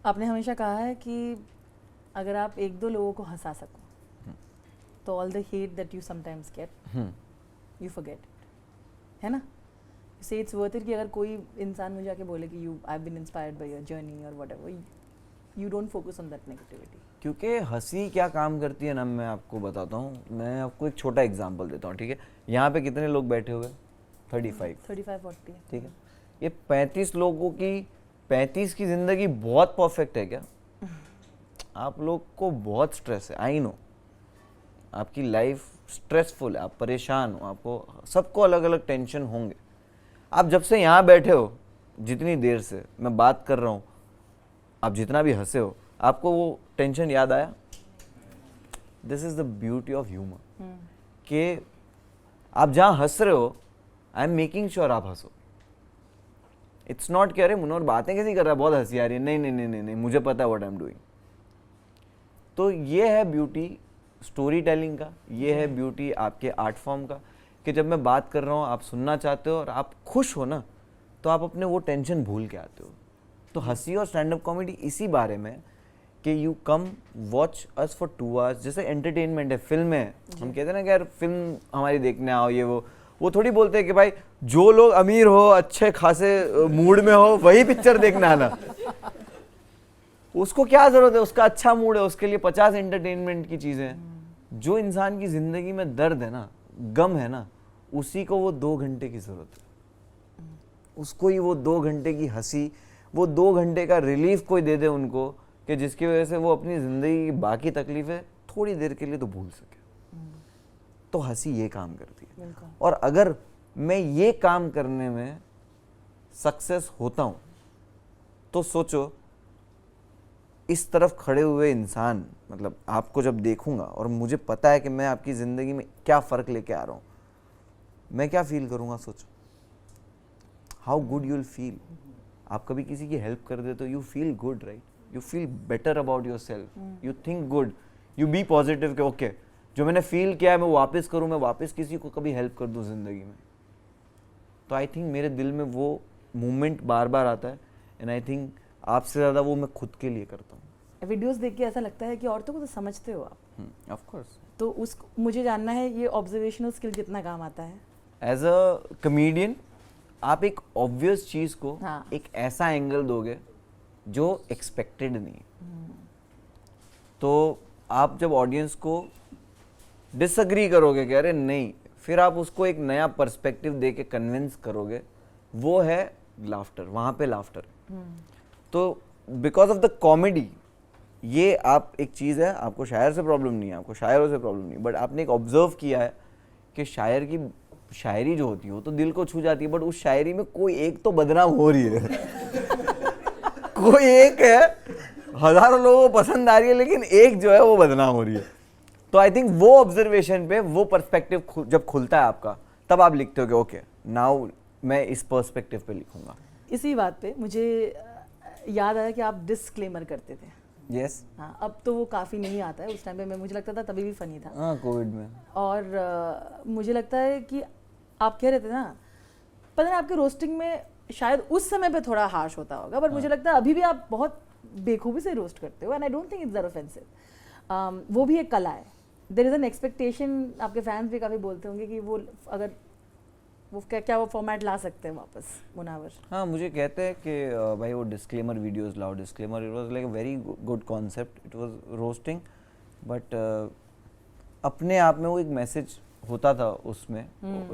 आपने हमेशा कहा है कि अगर आप एक दो लोगों को हंसा सको तो all the hate that you sometimes get you forget it, है ना? से इट्स वर्थ इट कि अगर कोई इंसान मुझे आके बोले कि you I have been inspired by your journey और whatever, you don't focus on that negativity. क्योंकि हंसी क्या काम करती है ना, मैं आपको बताता हूँ. मैं आपको एक छोटा एग्जांपल देता हूँ, ठीक है? यहाँ पे कितने लोग बैठे हुए? 35-40. ठीक है. ये 35 लोगों की 35 की जिंदगी बहुत परफेक्ट है क्या? आप लोग को बहुत स्ट्रेस है, आई नो. आपकी लाइफ स्ट्रेसफुल है, आप परेशान हो, आपको सबको अलग अलग टेंशन होंगे. आप जब से यहाँ बैठे हो, जितनी देर से मैं बात कर रहा हूँ, आप जितना भी हंसे हो, आपको वो टेंशन याद आया? This is the beauty of humour कि आप जहाँ हंस रहे हो, आई एम मेकिंग श्योर आप हंसो. इट्स नॉट कि अरे मुनोर बातें कैसी कर रहा है, बहुत हंसी आ रही है. नहीं नहीं नहीं नहीं नहीं, मुझे पता है व्हाट आई एम डूइंग. तो ये है ब्यूटी स्टोरी टेलिंग का, ये है ब्यूटी आपके आर्ट फॉर्म का, कि जब मैं बात कर रहा हूँ आप सुनना चाहते हो और आप खुश हो ना, तो आप अपने वो टेंशन भूल के आते हो. तो हंसी और स्टैंड अप कॉमेडी इसी बारे में कि you come watch us for 2 hours. जैसे एंटरटेनमेंट है, फिल्म है, हम कहते हैं ना कि यार फिल्म हमारी देखने आओ, ये वो थोड़ी बोलते हैं कि भाई जो लोग अमीर हो, अच्छे खासे मूड में हो, वही पिक्चर देखना आना. उसको क्या जरूरत है? उसका अच्छा मूड है, उसके लिए 50 एंटरटेनमेंट की चीजें हैं. जो इंसान की जिंदगी में दर्द है ना, गम है ना, उसी को वो 2 घंटे की जरूरत है. उसको ही वो 2 घंटे की हंसी, वो 2 घंटे का रिलीफ कोई दे दे उनको, कि जिसकी वजह से वो अपनी जिंदगी की बाकी तकलीफें थोड़ी देर के लिए तो भूल सके. तो हंसी ये काम करती है. और अगर मैं ये काम करने में सक्सेस होता हूं, तो सोचो इस तरफ खड़े हुए इंसान, मतलब आपको जब देखूंगा और मुझे पता है कि मैं आपकी जिंदगी में क्या फर्क लेके आ रहा हूं, मैं क्या फील करूंगा? सोचो how good you will feel. आप कभी किसी की हेल्प कर दे तो you feel good, right? You feel better about yourself, you think good, you be positive कि ओके जो मैंने फील किया है मैं वापस करूं, मैं वापस किसी को कभी हेल्प कर दूं जिंदगी में. तो आई थिंक मेरे दिल में वो मोमेंट बार बार आता है, एंड आई थिंक आपसे ज़्यादा वो मैं खुद के लिए करता हूँ. वीडियोस देख के ऐसा लगता है कि औरतों को तो समझते हो आप. Of course. तो उस मुझे जानना है ये ऑब्जर्वेशनल स्किल कितना काम आता है एज अ कमेडियन. आप एक ऑब्वियस चीज़ को एक ऐसा एंगल दोगे जो एक्सपेक्टेड नहीं. तो आप जब ऑडियंस को डिसएग्री करोगे कि अरे नहीं, फिर आप उसको एक नया पर्सपेक्टिव दे के कन्विंस करोगे, वो है लाफ्टर. वहाँ पे लाफ्टर. तो बिकॉज ऑफ द कॉमेडी, ये आप एक चीज़ है, आपको शायर से प्रॉब्लम नहीं है, आपको शायरों से प्रॉब्लम नहीं, बट आपने एक ऑब्जर्व किया है कि शायर की शायरी जो होती है वो तो दिल को छू जाती है, बट उस शायरी में कोई एक तो बदनाम हो रही है. कोई एक है, हजारों लोगों को पसंद आ रही है, लेकिन एक जो है वो बदनाम हो रही है. तो आई थिंक वो ऑब्जर्वेशन पे, वो पर्सपेक्टिव जब खुलता है आपका, तब आप लिखते हो कि ओके नाउ मैं इस पर्सपेक्टिव पे लिखूंगा. इसी बात पे मुझे याद आया कि आप डिस्क्लेमर करते थे. यस. हाँ, अब तो वो काफ़ी नहीं आता है. उस टाइम पे मैं, मुझे लगता था तभी भी फनी था. हाँ, कोविड में. और मुझे लगता है कि आप कह रहे थे ना, पता नहीं आपके रोस्टिंग में शायद उस समय पे थोड़ा हार्श होता होगा, पर मुझे लगता है अभी भी आप बहुत बेखूबी से रोस्ट करते हो, and I don't think it's that offensive. वो भी एक कला है. There is an expectation. आपके फैंस भी काफ़ी बोलते होंगे कि वो अगर वो क्या वो फॉर्मेट ला सकते हैं वापस, मुनावर. हाँ, मुझे कहते हैं कि भाई वो डिस्क्लेमर वीडियोस लाओ. Disclaimer, it was like a very good concept. It was roasting, but अपने आप में वो एक मैसेज होता था उसमें.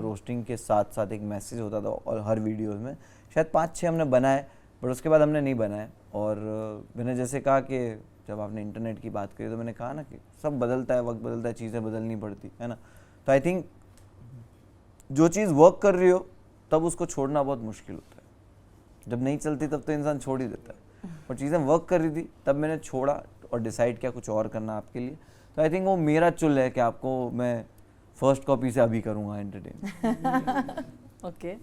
रोस्टिंग के साथ साथ एक मैसेज होता था, और हर वीडियोस में शायद 5-6 हमने बनाए, बट उसके बाद हमने नहीं बनाए. और मैंने जैसे कहा कि जब आपने इंटरनेट की बात करी, तो मैंने कहा ना कि सब बदलता है, वक्त बदलता है, चीज़ें बदलनी पड़ती है ना. तो आई थिंक जो चीज़ वर्क कर रही हो तब उसको छोड़ना बहुत मुश्किल होता है. जब नहीं चलती तब तो इंसान छोड़ ही देता है, और चीज़ें वर्क कर रही थी तब मैंने छोड़ा और डिसाइड किया कुछ और करना आपके लिए. तो आई थिंक वो मेरा चुल है कि आपको मैं फर्स्ट कॉपी से अभी करूँगा एंटरटेन. ओके.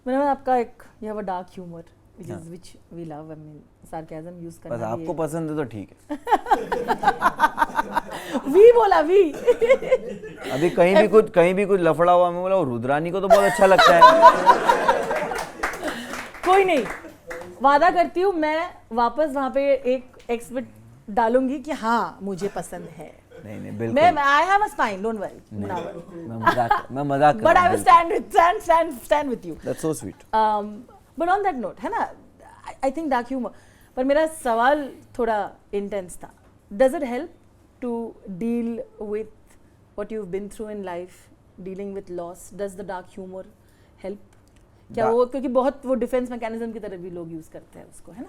मतलब आपका एक you have a dark humour which we love. I mean sarcasm use करना. बस आपको पसंद है तो ठीक है. वी बोला वी. अभी कहीं भी कुछ लफड़ा हुआ, मैं बोला रुद्रानी को तो बहुत अच्छा लगता है. कोई नहीं, वादा करती हूँ मैं वापस वहाँ पे एक एक्सपेक्ट डालूंगी कि हाँ मुझे पसंद है. नहीं बिल्कुल. मैं I have a spine, don't worry. Munawar. मैं मजाक कर But रहा I हूँ, will stand with you. That's so sweet. But on that note, है ना, I think dark humor. पर मेरा सवाल थोड़ा intense था. Does it help to deal with what you've been through in life, dealing with loss? Does the dark humor help? क्या वो, क्योंकि बहुत वो डिफेंस मैकेनिज्म की तरह भी लोग यूज करते हैं उसको, है ना?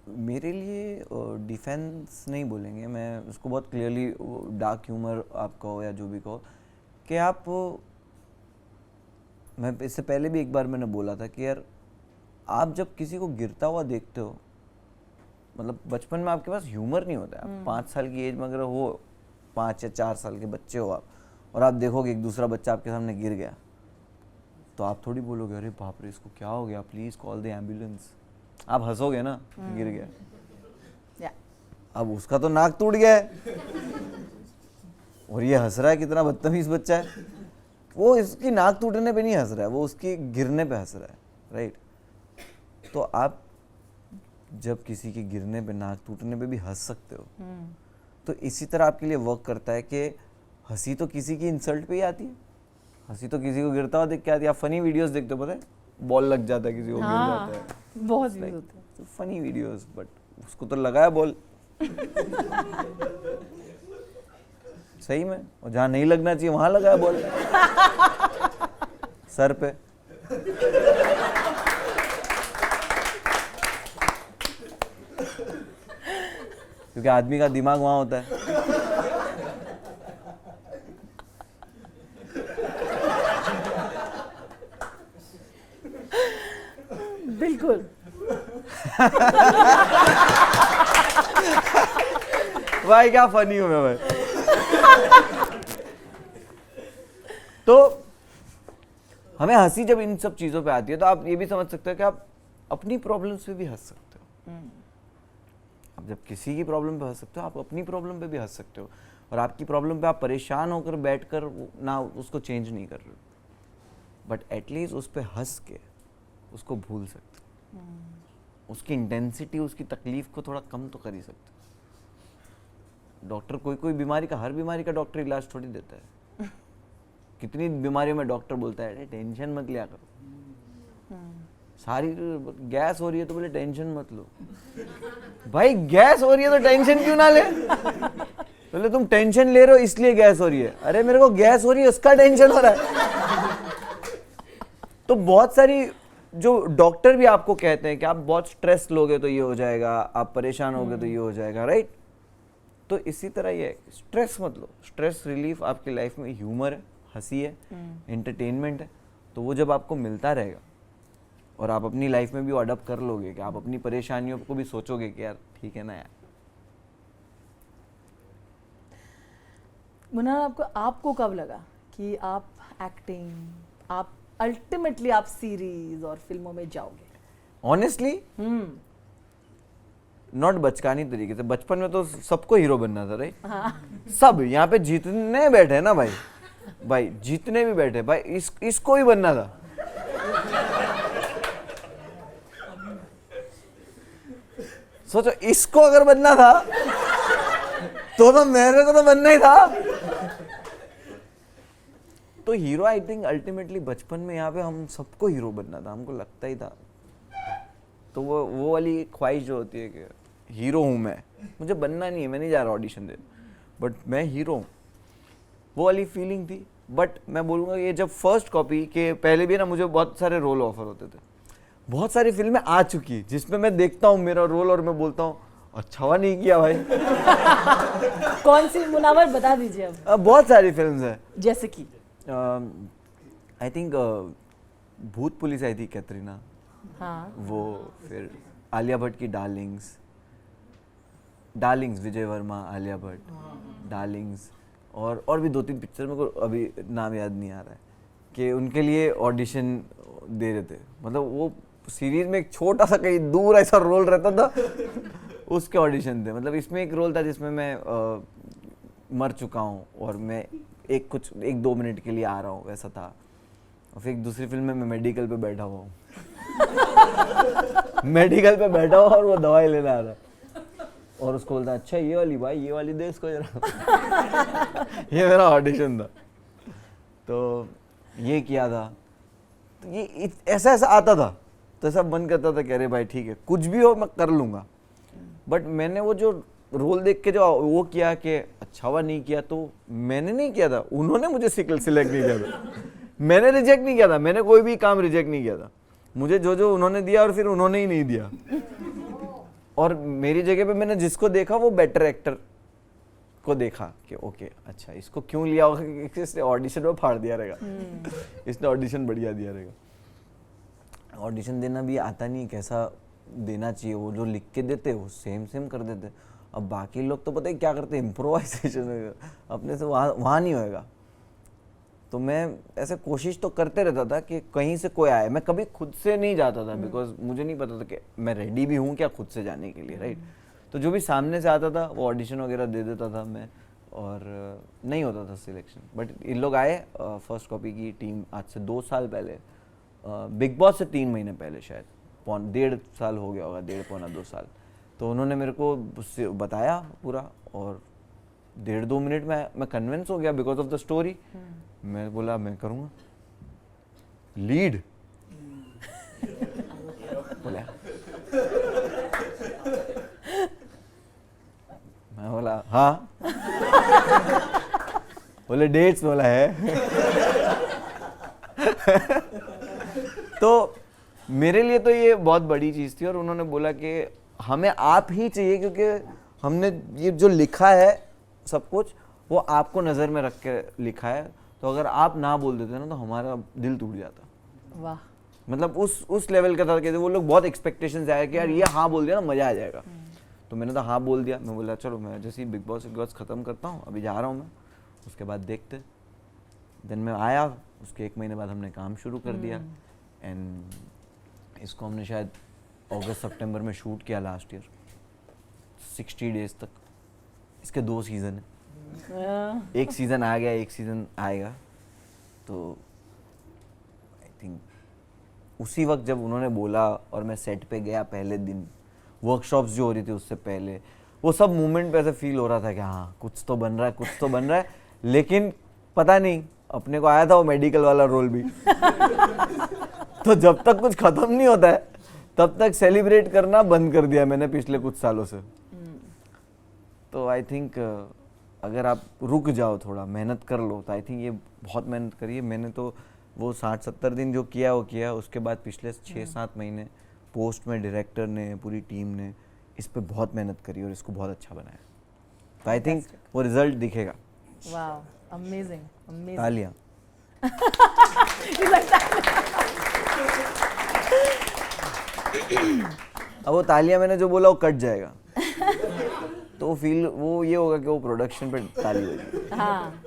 मेरे लिए डिफेंस नहीं बोलेंगे, मैं उसको बहुत क्लियरली डार्क ह्यूमर आप कहो या जो भी कहो, कि आप, मैं इससे पहले भी एक बार मैंने बोला था कि यार आप जब किसी को गिरता हुआ देखते हो, मतलब बचपन में आपके पास ह्यूमर नहीं होता है. आप 5 साल की एज में अगर हो, 5 या 4 साल के बच्चे हो आप, और आप देखोगे एक दूसरा बच्चा आपके सामने गिर गया, तो आप थोड़ी बोलोगे अरे बाप रे इसको क्या हो गया, प्लीज कॉल द एम्बुलेंस. आप हंसोगे ना, गिर गया. अब उसका तो नाक टूट गया है और ये हंस रहा है, कितना बदतमीज बच्चा है. वो इसकी नाक टूटने पे नहीं हंस रहा है, वो उसकी गिरने पे हंस रहा है, राइट. तो आप जब किसी के गिरने पे, नाक टूटने पे भी हंस सकते हो, तो इसी तरह आपके लिए वर्क करता है कि हंसी तो किसी की इंसल्ट पे ही आती है, हंसी तो किसी को गिरता हुआ देख के आती है. आप फनी वीडियोस देखते हो, पता है, बॉल लग जाता है किसी को, गिर जाता है, बहुत व्यूज होते हैं. तो फनी वीडियोस, बट उसको तो लगाया बॉल सही में, और जहाँ नहीं लगना चाहिए वहां लगाया बॉल सर पे. क्योंकि आदमी का दिमाग वहां होता है. बिल्कुल. भाई क्या फनी हूं मैं भाई. तो हमें हंसी जब इन सब चीजों पे आती है, तो आप ये भी समझ सकते हो कि आप अपनी प्रॉब्लम्स पे भी हंस सकते हो. आप जब किसी की प्रॉब्लम पे हंस सकते हो, आप अपनी प्रॉब्लम पे भी हंस सकते हो. और आपकी प्रॉब्लम पे आप परेशान होकर बैठकर ना उसको चेंज नहीं कर रहे हो, बट एटलीस्ट उस पर हंस के उसको भूल सकते हो. उसकी इंटेंसिटी, उसकी तकलीफ को थोड़ा कम तो कर ही सकते हो. डॉक्टर कोई बीमारी का, हर बीमारी का डॉक्टर इलाज थोड़ी देता है. कितनी बीमारियों में डॉक्टर बोलता है टेंशन मत लिया करो, सारी गैस हो रही है तो बोले टेंशन मत लो. भाई गैस हो रही है तो टेंशन क्यों ना ले. बोले तुम टेंशन ले रहे हो इसलिए गैस हो रही है. अरे मेरे को गैस हो रही है उसका टेंशन हो रहा है. तो बहुत सारी जो डॉक्टर भी आपको कहते हैं कि आप बहुत स्ट्रेस लोगे तो ये हो जाएगा, आप परेशान होगे तो ये हो जाएगा, राइट. तो इसी तरह ये है, स्ट्रेस मत लो. स्ट्रेस रिलीफ आपकी लाइफ में ह्यूमर है, हंसी है, एंटरटेनमेंट है. तो वो जब आपको मिलता रहेगा और आप अपनी लाइफ में भी अडॉप्ट कर लोगे कि आप अपनी परेशानियों को भी सोचोगे कि यार ठीक है ना यार. मुन्ना, आपको कब लगा कि आप एक्टिंग, आप अल्टीमेटली आप सीरीज और फिल्मों में जाओगे? ऑनेस्टली नॉट बचकानी तरीके से. बचपन में तो सबको हीरो बनना था, राइट. सब यहाँ पे जीतने बैठे ना भाई जीतने भी बैठे भाई, इसको ही बनना था. सोचो इसको अगर बनना था तो मेरे को तो बनना ही था. तो हीरो आई थिंक अल्टीमेटली बचपन में यहाँ पे हम सबको हीरो बनना था, हमको लगता ही था. तो वो वाली ख्वाहिश जो होती है कि हीरो हूँ मैं, मुझे बनना नहीं है, मैं नहीं जा रहा ऑडिशन देने, बट मैं हीरो हूँ, वो वाली फीलिंग थी. बट मैं बोलूँगा ये जब फर्स्ट कॉपी के पहले भी ना मुझे बहुत सारे रोल ऑफर होते थे, बहुत सारी फिल्में आ चुकी जिसमें मैं देखता हूँ मेरा रोल और मैं बोलता हूँ अच्छा हुआ नहीं किया भाई. कौन सी मुनावर बता दीजिए अब. बहुत सारी फिल्म्स हैं, जैसे कि आई थिंक भूत पुलिस आई थी कैटरीना, हाँ, वो, फिर आलिया भट्ट की डार्लिंग्स, विजय वर्मा, आलिया भट्ट, डार्लिंग्स, और भी 2-3 पिक्चर मेरे को अभी नाम याद नहीं आ रहा है, कि उनके लिए ऑडिशन दे रहे थे. मतलब वो सीरीज में एक छोटा सा कहीं दूर ऐसा रोल रहता था उसके ऑडिशन थे. मतलब इसमें एक रोल था जिसमें मैं मर चुका हूँ और मैं 1-2 मिनट के लिए आ रहा हूँ, वैसा था. और फिर एक दूसरी फिल्म में मैं मेडिकल पे बैठा हुआ हूँ. मेडिकल पे बैठा हुआ और वो दवाई लेने आ रहा है और उसको बोलता अच्छा ये वाली भाई, ये वाली दे इसको जरा। ये मेरा ऑडिशन था, तो ये किया था। तो ये ऐसा ऐसा आता था, तो ऐसा मन करता था कि अरे भाई ठीक है, कुछ भी हो मैं कर लूँगा। बट मैंने वो जो रोल देख के जो वो किया कि अच्छा हुआ नहीं किया, तो मैंने नहीं किया था, उन्होंने मुझे सिलेक्ट नहीं किया था। मैंने रिजेक्ट नहीं किया था, मैंने कोई भी काम रिजेक्ट नहीं किया था। मुझे जो जो उन्होंने दिया और फिर उन्होंने ही नहीं दिया। और मेरी जगह पे मैंने जिसको देखा वो बेटर एक्टर को देखा कि ओके अच्छा इसको क्यों लिया होगा, क्योंकि इसने ऑडिशन में फाड़ दिया रहेगा। इसने ऑडिशन बढ़िया दिया रहेगा। ऑडिशन देना भी आता नहीं कैसा देना चाहिए, वो जो लिख के देते वो सेम कर देते। अब बाकी लोग तो पता है क्या करते, इम्प्रोवाइजेशन अपने से वहाँ नहीं होएगा। तो मैं ऐसे कोशिश तो करते रहता था कि कहीं से कोई आए, मैं कभी खुद से नहीं जाता था, बिकॉज मुझे नहीं पता था कि मैं रेडी भी हूँ क्या खुद से जाने के लिए, राइट। तो जो भी सामने से आता था वो ऑडिशन वगैरह दे देता था मैं, और नहीं होता था सिलेक्शन। बट इन लोग आए, फर्स्ट कॉपी की टीम आज से 2 साल पहले, बिग बॉस से 3 महीने पहले शायद, 1.5 साल हो गया होगा, 1.5-2 साल। तो उन्होंने मेरे को बताया पूरा, और 1.5-2 मिनट में मैं कन्विंस हो गया बिकॉज ऑफ द स्टोरी। मैं बोला मैं करूँगा लीड। बोला मैं बोला हाँ। बोले डेट्स, बोला है। तो मेरे लिए तो ये बहुत बड़ी चीज़ थी, और उन्होंने बोला कि हमें आप ही चाहिए, क्योंकि हमने ये जो लिखा है सब कुछ वो आपको नज़र में रख के लिखा है। तो अगर आप ना बोल देते ना तो हमारा दिल टूट जाता। वाह। मतलब उस लेवल का था कि वो लोग बहुत एक्सपेक्टेशंस आए कि यार ये हाँ बोल दिया ना मज़ा आ जाएगा। तो मैंने तो हाँ बोल दिया। मैं बोला चलो मैं जैसे ही बिग बॉस ख़त्म करता हूँ, अभी जा रहा हूँ मैं, उसके बाद देखते। देन मैं आया, उसके 1 महीने बाद हमने काम शुरू कर दिया। एंड इसको हमने शायद अगस्त सितंबर में शूट किया लास्ट ईयर, 60 डेज तक। इसके 2 सीज़न हैं, एक सीज़न आ गया, एक सीज़न आएगा। तो आई थिंक उसी वक्त जब उन्होंने बोला और मैं सेट पे गया पहले दिन, वर्कशॉप्स जो हो रही थी उससे पहले, वो सब मूवमेंट पे ऐसे फील हो रहा था कि हाँ कुछ तो बन रहा है, कुछ तो बन रहा है। लेकिन पता नहीं, अपने को आया था वो मेडिकल वाला रोल भी। तो जब तक कुछ खत्म नहीं होता है तब तक सेलिब्रेट करना बंद कर दिया मैंने पिछले कुछ सालों से। तो आई थिंक अगर आप रुक जाओ, थोड़ा मेहनत कर लो, तो आई थिंक ये बहुत मेहनत करी है मैंने। तो वो 60-70 दिन जो किया वो किया। उसके बाद पिछले 6-7 महीने पोस्ट में डायरेक्टर ने, पूरी टीम ने इस पे बहुत मेहनत करी और इसको बहुत अच्छा बनाया। तो आई थिंक वो रिजल्ट दिखेगा। Wow, amazing amazing. तालियां। अब वो तालियां मैंने जो बोला वो कट जाएगा। तो वो फील वो ये होगा कि वो प्रोडक्शन पे ताली बजी। हाँ।